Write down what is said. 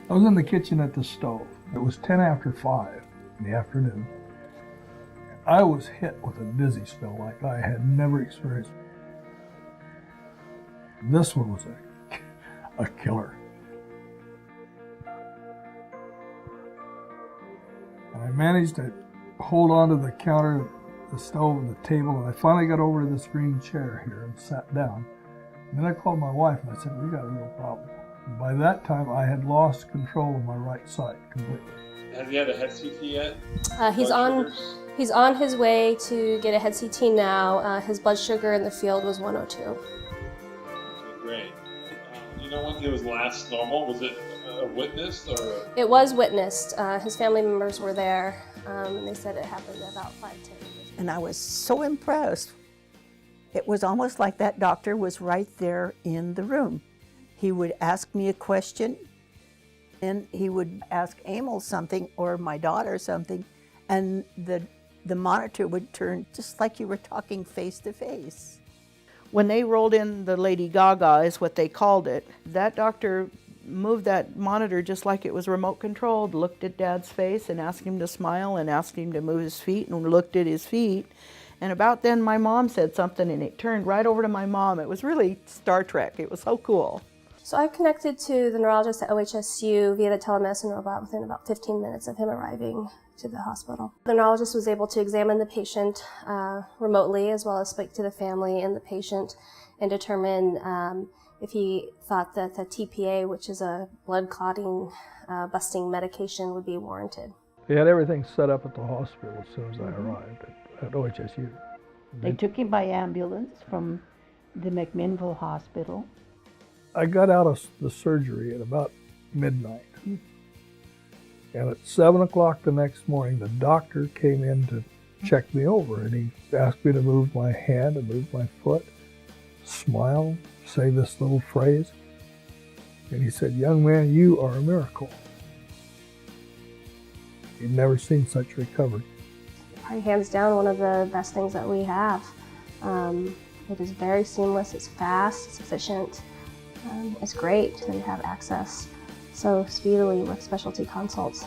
I was in the kitchen at the stove. It was 10 after 5 in the afternoon. I was hit with a dizzy spell like I had never experienced. This one was a killer. And I managed to hold on to the counter, the stove, and the table, and I finally got over to this green chair here and sat down. And then I called my wife and I said, we got a real problem. And by that time, I had lost control of my right side completely. Has he had a head CT yet? He's on his way to get a head CT now. His blood sugar in the field was 102. Okay, great. You know when he was last normal? Was it witnessed or? It was witnessed. His family members were there, and they said it happened about 5-10 years ago. And I was so impressed. It was almost like that doctor was right there in the room. He would ask me a question, and he would ask Emil something or my daughter something, and the monitor would turn just like you were talking face to face. When they rolled in the Lady Gaga, is what they called it, that doctor moved that monitor just like it was remote controlled, looked at Dad's face and asked him to smile and asked him to move his feet and looked at his feet. And about then my mom said something and it turned right over to my mom. It was really Star Trek. It was so cool. So I connected to the neurologist at OHSU via the telemedicine robot within about 15 minutes of him arriving to the hospital. The neurologist was able to examine the patient remotely, as well as speak to the family and the patient and determine if he thought that the TPA, which is a blood clotting busting medication, would be warranted. They had everything set up at the hospital as soon as I arrived at OHSU. They took him by ambulance from the McMinnville Hospital. I got out of the surgery at about midnight. And at 7 o'clock the next morning, the doctor came in to check me over, and he asked me to move my hand and move my foot, smile, say this little phrase. And he said, "Young man, you are a miracle." He'd never seen such recovery. Probably hands down one of the best things that we have. It is very seamless, it's fast, it's efficient. It's great to have access so speedily with specialty consults.